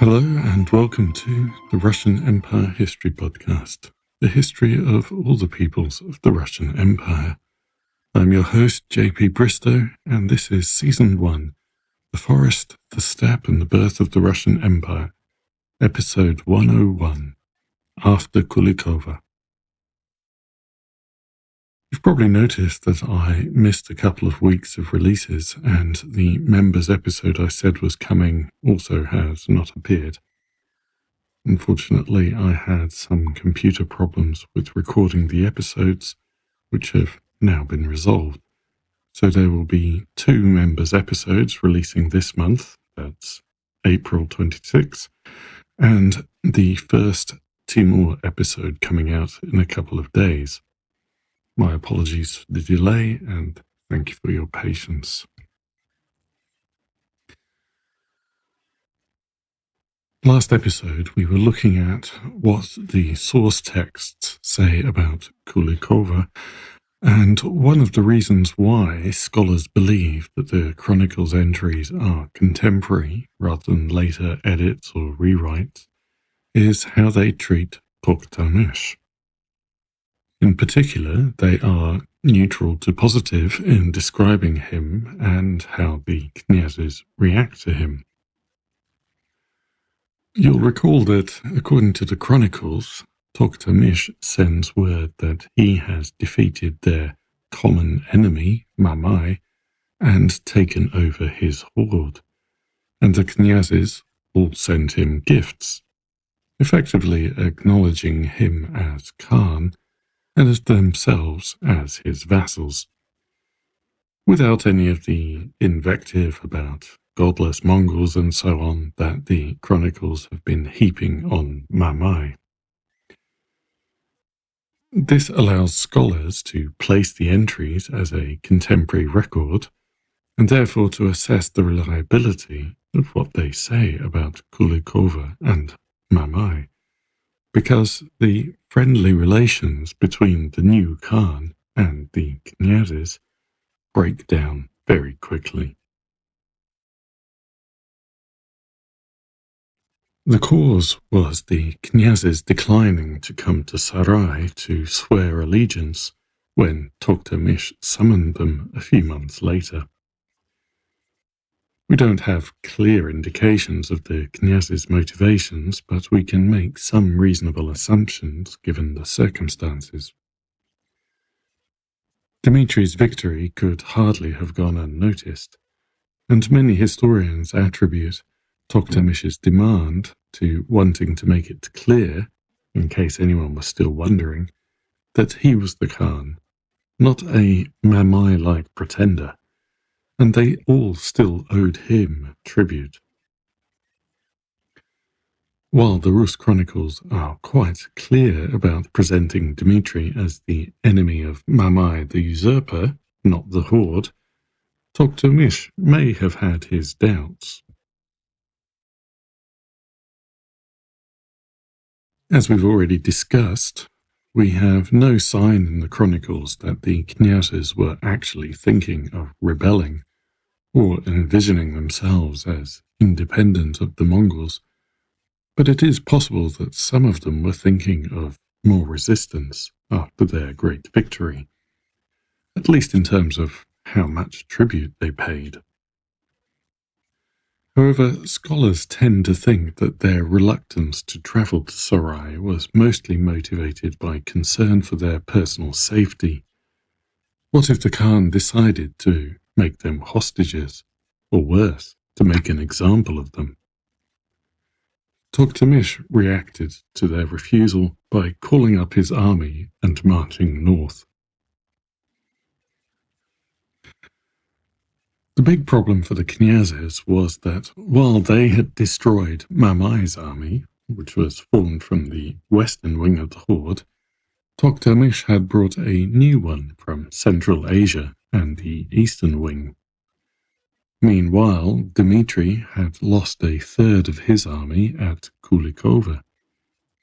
Hello and welcome to the Russian Empire History Podcast, the history of all the peoples of the Russian Empire. I'm your host, JP Bristow, and this is Season 1, The Forest, the Steppe and the Birth of the Russian Empire, Episode 101, After Kulikovo. You've probably noticed that I missed a couple of weeks of releases, and the members episode I said was coming also has not appeared. Unfortunately, I had some computer problems with recording the episodes, which have now been resolved. So there will be 2 members episodes releasing this month, that's April 26, and the first Timur episode coming out in a couple of days. My apologies for the delay, and thank you for your patience. Last episode, we were looking at what the source texts say about Kulikovo, and one of the reasons why scholars believe that the Chronicles entries are contemporary rather than later edits or rewrites is how they treat Tokhtamesh. In particular, they are neutral to positive in describing him and how the knyazes react to him. You'll recall that, according to the Chronicles, Tokhtamesh sends word that he has defeated their common enemy, Mamai, and taken over his horde, and the knyazes all send him gifts, effectively acknowledging him as Khan and as themselves as his vassals, without any of the invective about godless Mongols and so on that the Chronicles have been heaping on Mamai. This allows scholars to place the entries as a contemporary record, and therefore to assess the reliability of what they say about Kulikovo and Mamai, because the friendly relations between the new Khan and the knyazes break down very quickly. The cause was the knyazes declining to come to Sarai to swear allegiance when Tokhtamesh summoned them a few months later. We don't have clear indications of the knyazes' motivations, but we can make some reasonable assumptions given the circumstances. Dmitry's victory could hardly have gone unnoticed, and many historians attribute Tokhtamesh's demand to wanting to make it clear, in case anyone was still wondering, that he was the Khan, not a Mamai-like pretender, and they all still owed him tribute. While the Rus Chronicles are quite clear about presenting Dmitry as the enemy of Mamai the usurper, not the horde, Tokhtamesh may have had his doubts. As we've already discussed, we have no sign in the Chronicles that the knyazes were actually thinking of rebelling or envisioning themselves as independent of the Mongols, but it is possible that some of them were thinking of more resistance after their great victory, at least in terms of how much tribute they paid. However, scholars tend to think that their reluctance to travel to Sarai was mostly motivated by concern for their personal safety. What if the Khan decided to make them hostages, or worse, to make an example of them? Tokhtamesh reacted to their refusal by calling up his army and marching north. The big problem for the knyazes was that while they had destroyed Mamai's army, which was formed from the western wing of the horde, Tokhtamesh had brought a new one from Central Asia and the eastern wing. Meanwhile, Dmitry had lost a third of his army at Kulikovo,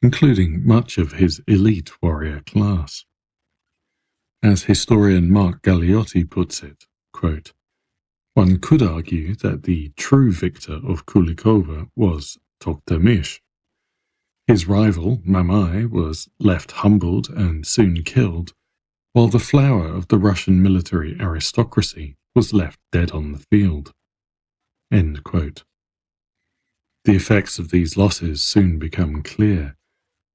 including much of his elite warrior class. As historian Mark Galeotti puts it, quote, "One could argue that the true victor of Kulikovo was Toktamish. His rival, Mamai, was left humbled and soon killed, while the flower of the Russian military aristocracy was left dead on the field. End quote. The effects of these losses soon become clear,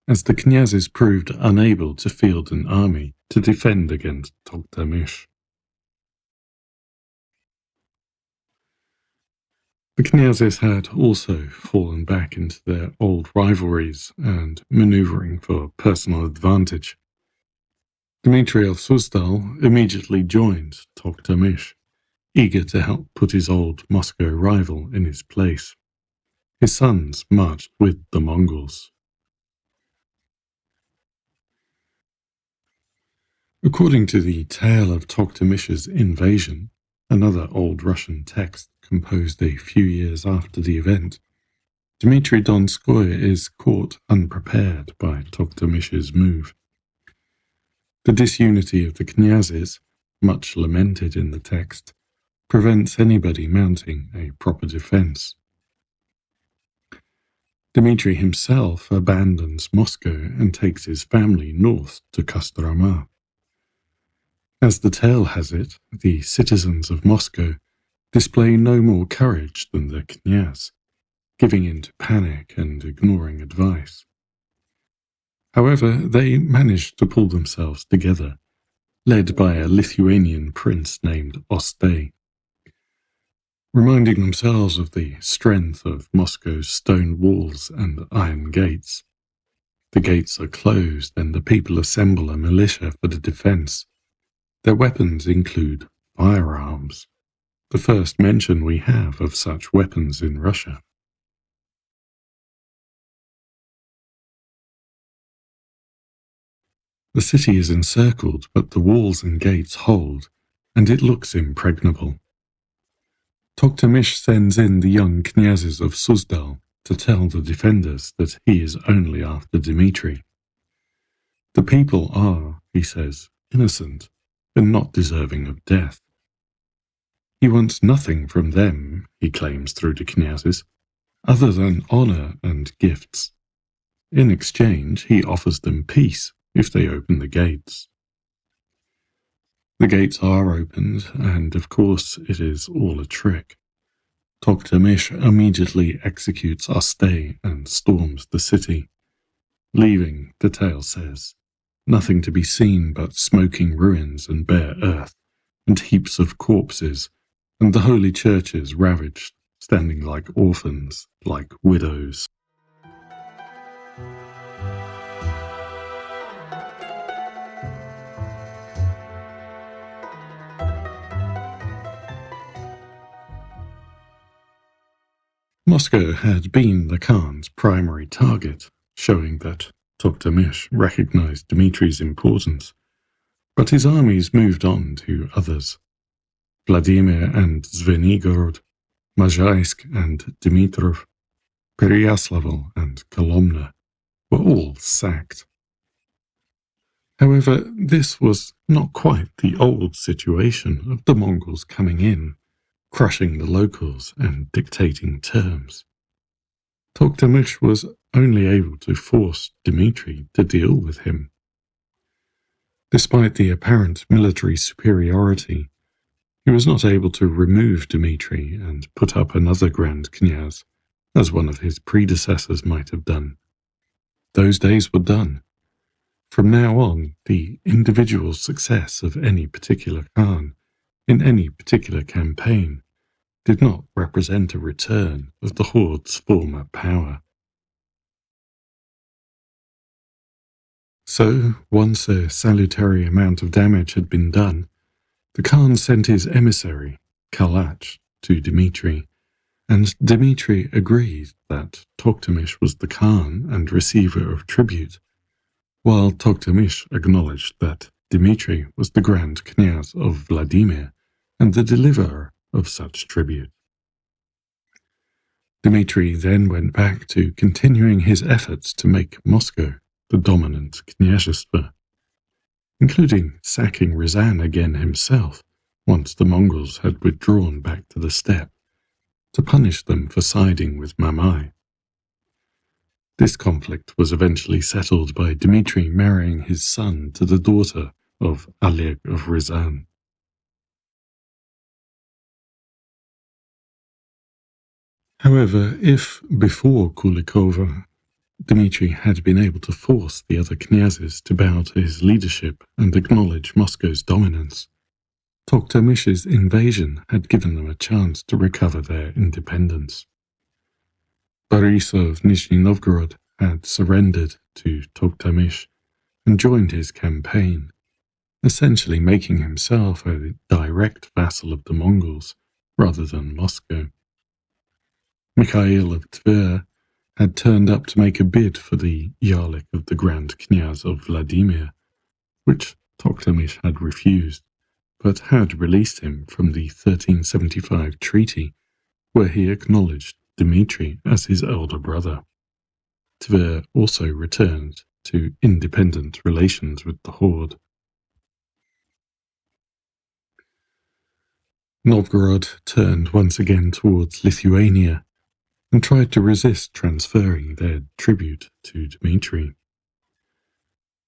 as the knyazes proved unable to field an army to defend against Toktamish. The knyazes had also fallen back into their old rivalries and maneuvering for personal advantage. Dmitry of Suzdal immediately joined Toktamish, eager to help put his old Moscow rival in his place. His sons marched with the Mongols. According to the tale of Toktamish's invasion, another old Russian text composed a few years after the event, Dmitry Donskoy is caught unprepared by Toktamish's move. The disunity of the knyazes, much lamented in the text, prevents anybody mounting a proper defense. Dmitry himself abandons Moscow and takes his family north to Kostroma. As the tale has it, the citizens of Moscow display no more courage than the knyaz, giving in to panic and ignoring advice. However, they manage to pull themselves together, led by a Lithuanian prince named Ostay. Reminding themselves of the strength of Moscow's stone walls and iron gates. The gates are closed and the people assemble a militia for the defense. Their weapons include firearms, the first mention we have of such weapons in Russia. The city is encircled, but the walls and gates hold, and it looks impregnable. Toktamish sends in the young knyazes of Suzdal to tell the defenders that he is only after Dmitry. The people are, he says, innocent and not deserving of death. He wants nothing from them, he claims through the knyazes, other than honor and gifts. In exchange, he offers them peace if they open the gates. The gates are opened, and of course it is all a trick. Toktamish immediately executes Ostay and storms the city, leaving, the tale says, nothing to be seen but smoking ruins and bare earth, and heaps of corpses, and the holy churches ravaged, standing like orphans, like widows. Moscow had been the Khan's primary target, showing that Toktamish recognized Dmitry's importance, but his armies moved on to others. Vladimir and Zvenigorod, Mazhaisk and Dmitrov, Peryaslavl and Kolomna were all sacked. However, this was not quite the old situation of the Mongols coming in, crushing the locals and dictating terms. Toktamish was only able to force Dmitry to deal with him. Despite the apparent military superiority, he was not able to remove Dmitry and put up another Grand Knyaz, as one of his predecessors might have done. Those days were done. From now on, the individual success of any particular Khan in any particular campaign did not represent a return of the Horde's former power. So, once a salutary amount of damage had been done, the Khan sent his emissary, Kalach, to Dmitry, and Dmitry agreed that Toktamish was the Khan and receiver of tribute, while Toktamish acknowledged that Dmitry was the Grand Knyaz of Vladimir and the deliverer of such tribute. Dmitry then went back to continuing his efforts to make Moscow the dominant knyazhstvo, including sacking Ryazan again himself once the Mongols had withdrawn back to the steppe, to punish them for siding with Mamai. This conflict was eventually settled by Dmitry marrying his son to the daughter of Oleg of Ryazan. However, if before Kulikovo, Dmitry had been able to force the other knyazes to bow to his leadership and acknowledge Moscow's dominance, Toktamish's invasion had given them a chance to recover their independence. Borisov of Nizhny Novgorod had surrendered to Toktamish and joined his campaign, essentially making himself a direct vassal of the Mongols rather than Moscow. Mikhail of Tver had turned up to make a bid for the Yarlik of the Grand Knyaz of Vladimir, which Toktamish had refused, but had released him from the 1375 treaty, where he acknowledged Dmitry as his elder brother. Tver also returned to independent relations with the Horde. Novgorod turned once again towards Lithuania and tried to resist transferring their tribute to Dmitry.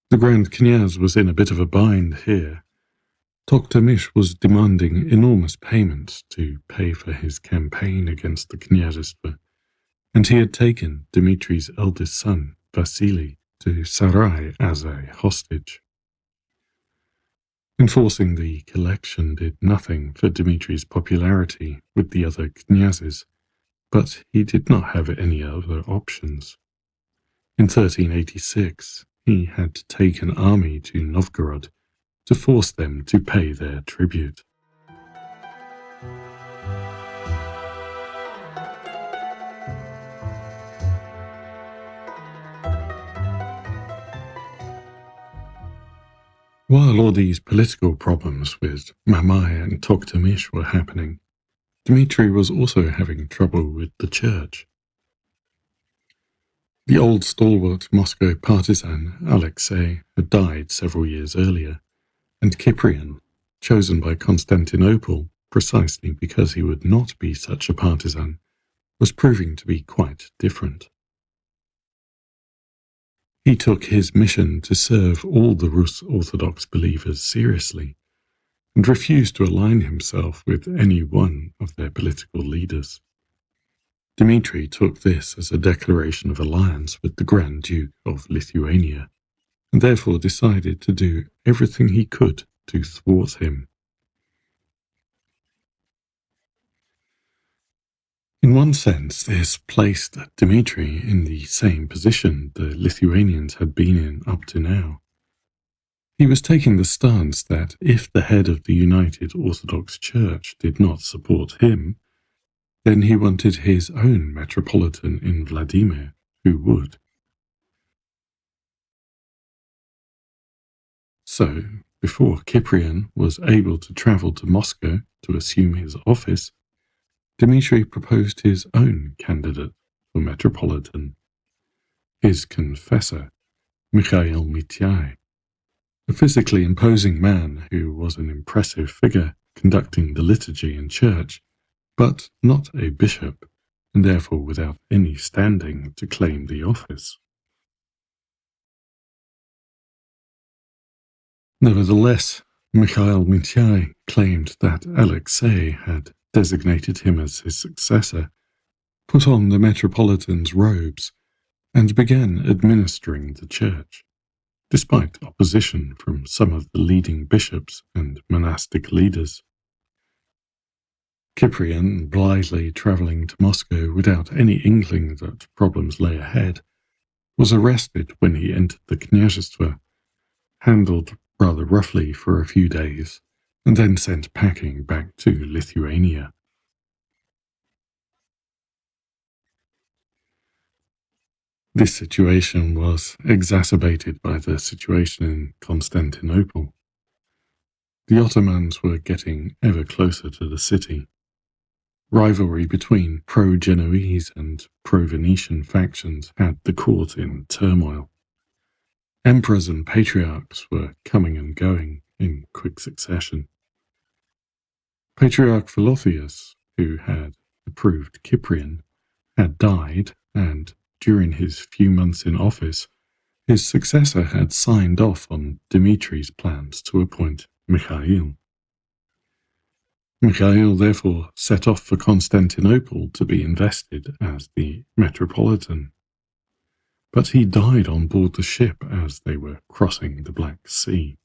The Grand Knyaz was in a bit of a bind here. Toktamish was demanding enormous payments to pay for his campaign against the Knyazhstva, and he had taken Dmitry's eldest son, Vasily, to Sarai as a hostage. Enforcing the collection did nothing for Dmitry's popularity with the other knyazes, but he did not have any other options. In 1386, he had to take an army to Novgorod to force them to pay their tribute. While all these political problems with Mamai and Toktamish were happening, Dmitry was also having trouble with the church. The old stalwart Moscow partisan Alexei had died several years earlier, and Cyprian, chosen by Constantinople precisely because he would not be such a partisan, was proving to be quite different. He took his mission to serve all the Rus Orthodox believers seriously, and refused to align himself with any one of their political leaders. Dmitry took this as a declaration of alliance with the Grand Duke of Lithuania, and therefore decided to do everything he could to thwart him. In one sense, this placed Dmitry in the same position the Lithuanians had been in up to now. He was taking the stance that if the head of the United Orthodox Church did not support him, then he wanted his own metropolitan in Vladimir who would. So, before Cyprian was able to travel to Moscow to assume his office, Dmitry proposed his own candidate for metropolitan, his confessor, Mikhail Mityai, a physically imposing man who was an impressive figure conducting the liturgy in church, but not a bishop, and therefore without any standing to claim the office. Nevertheless, Mikhail Mityai claimed that Alexei had designated him as his successor, put on the metropolitan's robes, and began administering the church, despite opposition from some of the leading bishops and monastic leaders. Cyprian, blithely travelling to Moscow without any inkling that problems lay ahead, was arrested when he entered the Knyazhstva, handled rather roughly for a few days, and then sent packing back to Lithuania. This situation was exacerbated by the situation in Constantinople. The Ottomans were getting ever closer to the city. Rivalry between pro-Genoese and pro-Venetian factions had the court in turmoil. Emperors and patriarchs were coming and going in quick succession. Patriarch Philotheus, who had approved Cyprian, had died, and during his few months in office, his successor had signed off on Dmitry's plans to appoint Mikhail. Mikhail therefore set off for Constantinople to be invested as the Metropolitan. But he died on board the ship as they were crossing the Black Sea.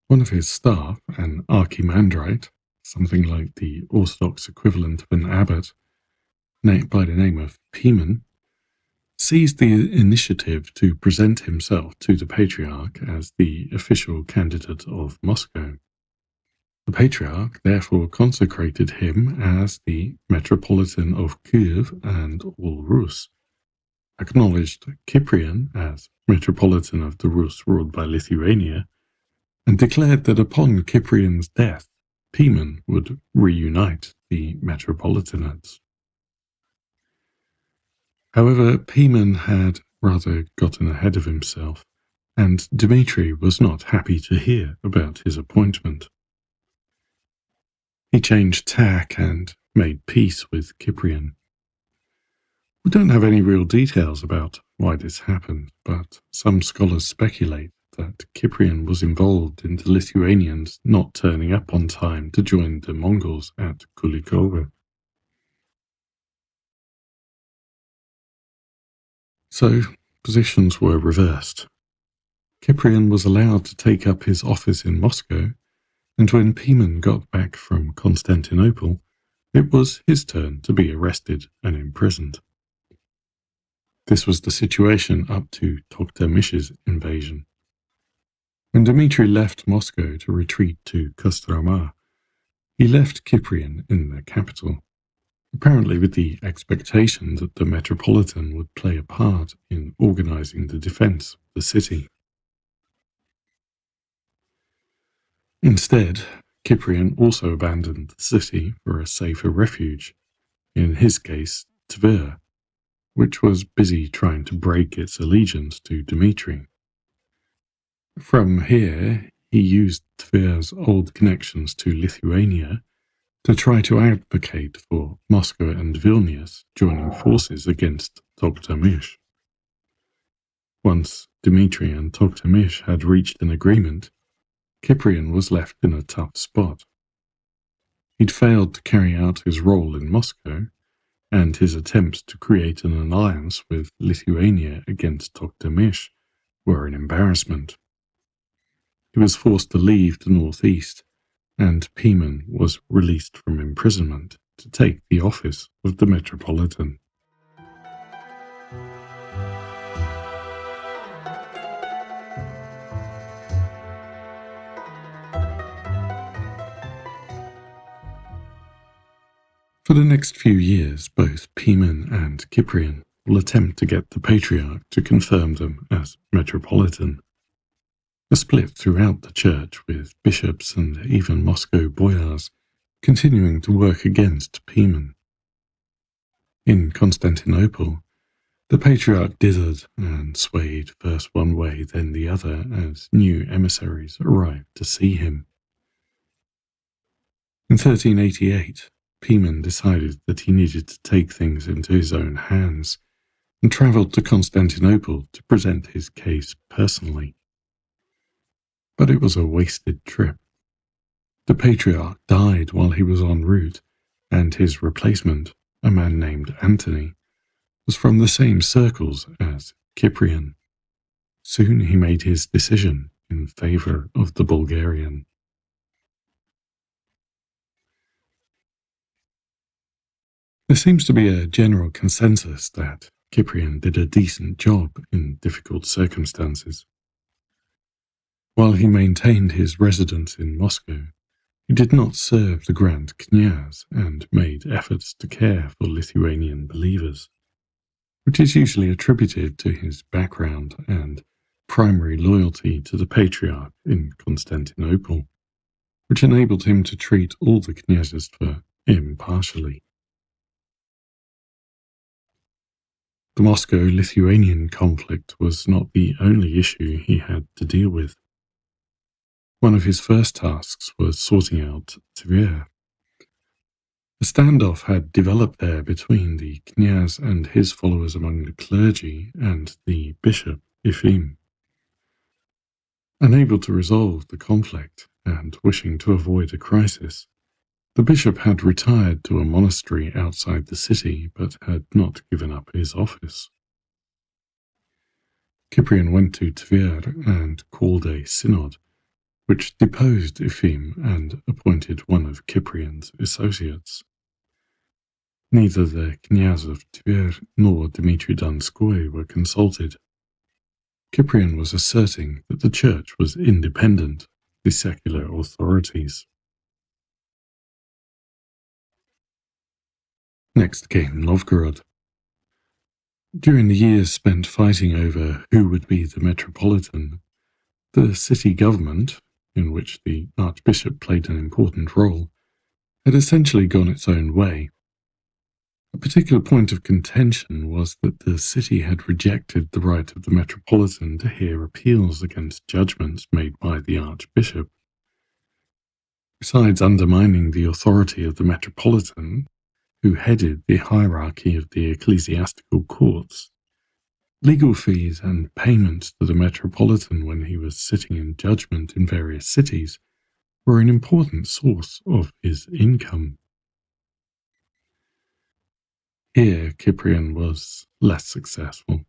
One of his staff, an archimandrite, something like the Orthodox equivalent of an abbot, by the name of Pimen, seized the initiative to present himself to the Patriarch as the official candidate of Moscow. The Patriarch therefore consecrated him as the Metropolitan of Kiev and all Rus, acknowledged Cyprian as Metropolitan of the Rus ruled by Lithuania, and declared that upon Cyprian's death, Pimen would reunite the Metropolitanates. However, Pimen had rather gotten ahead of himself, and Dmitry was not happy to hear about his appointment. He changed tack and made peace with Cyprian. We don't have any real details about why this happened, but some scholars speculate that Cyprian was involved in the Lithuanians not turning up on time to join the Mongols at Kulikovo. So, positions were reversed. Cyprian was allowed to take up his office in Moscow, and when Pimen got back from Constantinople, it was his turn to be arrested and imprisoned. This was the situation up to Toktemish's invasion. When Dmitry left Moscow to retreat to Kostroma, he left Cyprian in the capital, apparently with the expectation that the Metropolitan would play a part in organizing the defense of the city. Instead, Cyprian also abandoned the city for a safer refuge, in his case, Tver, which was busy trying to break its allegiance to Dmitry. From here, he used Tver's old connections to Lithuania to try to advocate for Moscow and Vilnius joining forces against Toktamish. Once Dmitry and Toktamish had reached an agreement, Cyprian was left in a tough spot. He'd failed to carry out his role in Moscow, and his attempts to create an alliance with Lithuania against Toktamish were an embarrassment. He was forced to leave the northeast, and Pimen was released from imprisonment to take the office of the Metropolitan. For the next few years, both Pimen and Cyprian will attempt to get the Patriarch to confirm them as Metropolitan. A split throughout the church, with bishops and even Moscow boyars continuing to work against Pimen. In Constantinople, the Patriarch dithered and swayed first one way then the other as new emissaries arrived to see him. In 1388, Pimen decided that he needed to take things into his own hands and travelled to Constantinople to present his case personally. But it was a wasted trip. The Patriarch died while he was en route, and his replacement, a man named Antony, was from the same circles as Cyprian. Soon he made his decision in favour of the Bulgarian. There seems to be a general consensus that Cyprian did a decent job in difficult circumstances. While he maintained his residence in Moscow, he did not serve the Grand Knyaz and made efforts to care for Lithuanian believers, which is usually attributed to his background and primary loyalty to the Patriarch in Constantinople, which enabled him to treat all the Knyazstva impartially. The Moscow-Lithuanian conflict was not the only issue he had to deal with. One of his first tasks was sorting out Tver. A standoff had developed there between the knyaz and his followers among the clergy and the bishop, Ifim. Unable to resolve the conflict and wishing to avoid a crisis, the bishop had retired to a monastery outside the city but had not given up his office. Cyprian went to Tver and called a synod, which deposed Ifim and appointed one of Cyprian's associates. Neither the knyaz of Tver nor Dmitry Donskoy were consulted. Cyprian was asserting that the church was independent of the secular authorities. Next came Novgorod. During the years spent fighting over who would be the metropolitan, the city government, in which the archbishop played an important role, had essentially gone its own way. A particular point of contention was that the city had rejected the right of the metropolitan to hear appeals against judgments made by the archbishop. Besides undermining the authority of the metropolitan, who headed the hierarchy of the ecclesiastical courts, legal fees and payments to the metropolitan when he was sitting in judgment in various cities were an important source of his income. Here, Cyprian was less successful.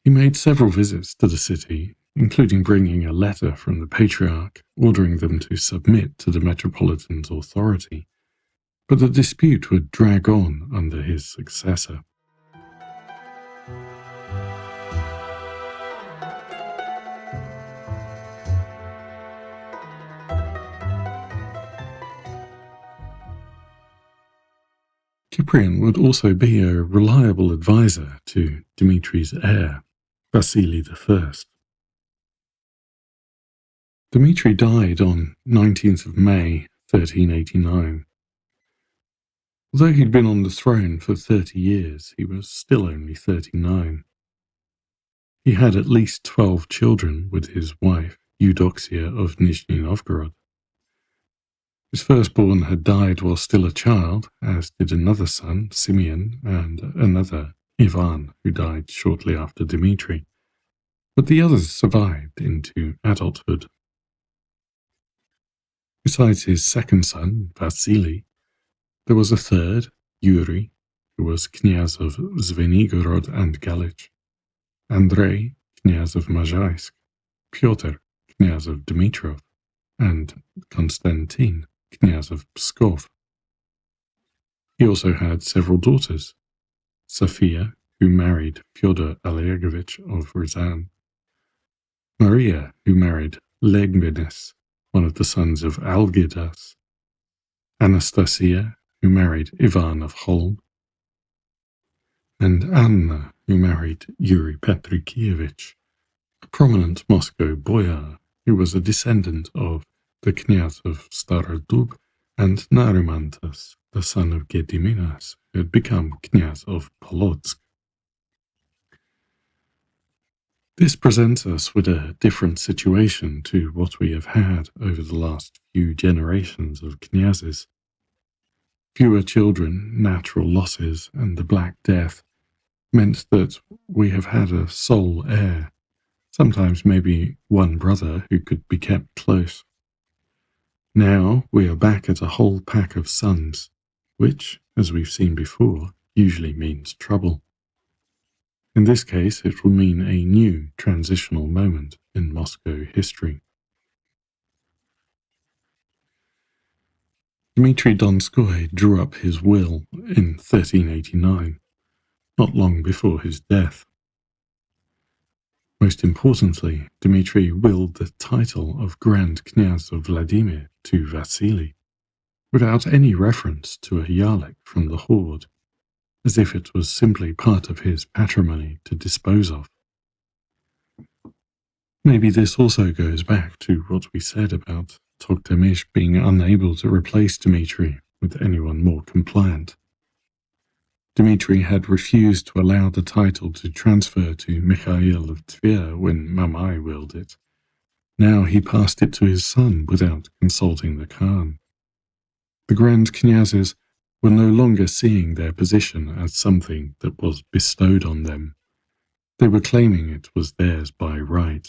He made several visits to the city, including bringing a letter from the patriarch ordering them to submit to the metropolitan's authority, but the dispute would drag on under his successor. Cyprian would also be a reliable advisor to Dmitry's heir, Vasily I. Dmitry died on 19th of May, 1389. Although he'd been on the throne for 30 years, he was still only 39. He had at least 12 children with his wife, Eudoxia of Nizhny Novgorod. His firstborn had died while still a child, as did another son, Simeon, and another, Ivan, who died shortly after Dmitry. But the others survived into adulthood. Besides his second son, Vasily, there was a third, Yuri, who was knyaz of Zvenigorod and Galich, Andrei, knyaz of Mazhaisk, Pyotr, knyaz of Dmitrov, and Konstantin, knyaz of Pskov. He also had several daughters, Sophia, who married Fyodor Olegovich of Ryazan, Maria, who married Legbenes, one of the sons of Algirdas, Anastasia, who married Ivan of Holm, and Anna, who married Yuri Petrikievich, a prominent Moscow boyar who was a descendant of the knyaz of Starodub and Narimantas, the son of Gediminas, who had become knyaz of Polotsk. This presents us with a different situation to what we have had over the last few generations of knyazes. Fewer children, natural losses, and the Black Death meant that we have had a sole heir, sometimes maybe one brother who could be kept close. Now we are back at a whole pack of sons, which, as we've seen before, usually means trouble. In this case, it will mean a new transitional moment in Moscow history. Dmitry Donskoy drew up his will in 1389, not long before his death. Most importantly, Dmitry willed the title of Grand Knyaz of Vladimir to Vasily, without any reference to a Yarlik from the Horde, as if it was simply part of his patrimony to dispose of. Maybe this also goes back to what we said about Toktamish being unable to replace Dmitry with anyone more compliant. Dmitry had refused to allow the title to transfer to Mikhail of Tver when Mamai willed it. Now he passed it to his son without consulting the Khan. The Grand Knyazes were no longer seeing their position as something that was bestowed on them. They were claiming it was theirs by right.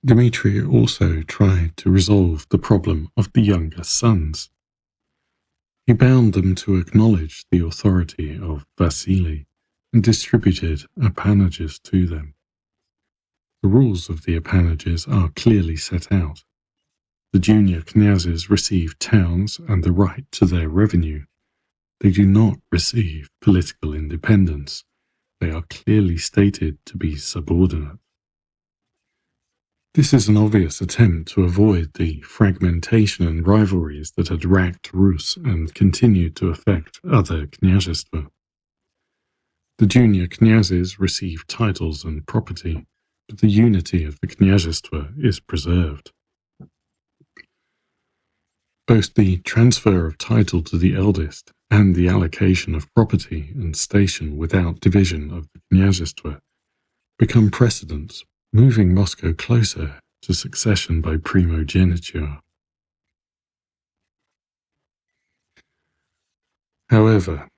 Dmitry also tried to resolve the problem of the younger sons. He bound them to acknowledge the authority of Vasily and distributed appanages to them. The rules of the appanages are clearly set out. The junior knyazes receive towns and the right to their revenue. They do not receive political independence. They are clearly stated to be subordinate. This is an obvious attempt to avoid the fragmentation and rivalries that had racked Rus and continued to affect other knyazhestva. The junior knyazes receive titles and property, but the unity of the knyazhestva is preserved. Both the transfer of title to the eldest and the allocation of property and station without division of the knyazhestva become precedents, moving Moscow closer to succession by primogeniture. However,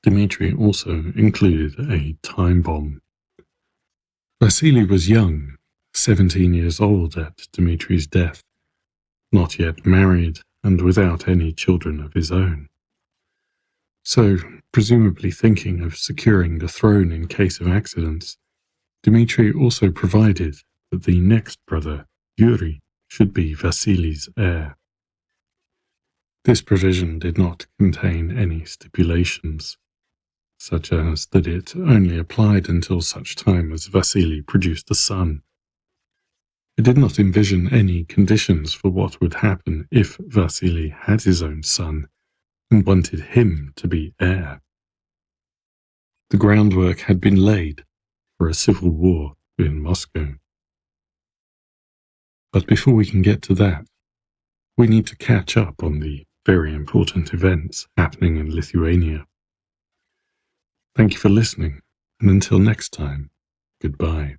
Dmitry also included a time bomb. Vasily was young, 17 years old at Dmitry's death, not yet married and without any children of his own. So, presumably thinking of securing the throne in case of accidents, Dmitry also provided that the next brother, Yuri, should be Vasily's heir. This provision did not contain any stipulations, such as that it only applied until such time as Vasily produced a son. It did not envision any conditions for what would happen if Vasily had his own son and wanted him to be heir. The groundwork had been laid for a civil war in Moscow. But before we can get to that, we need to catch up on the very important events happening in Lithuania. Thank you for listening, and until next time, goodbye.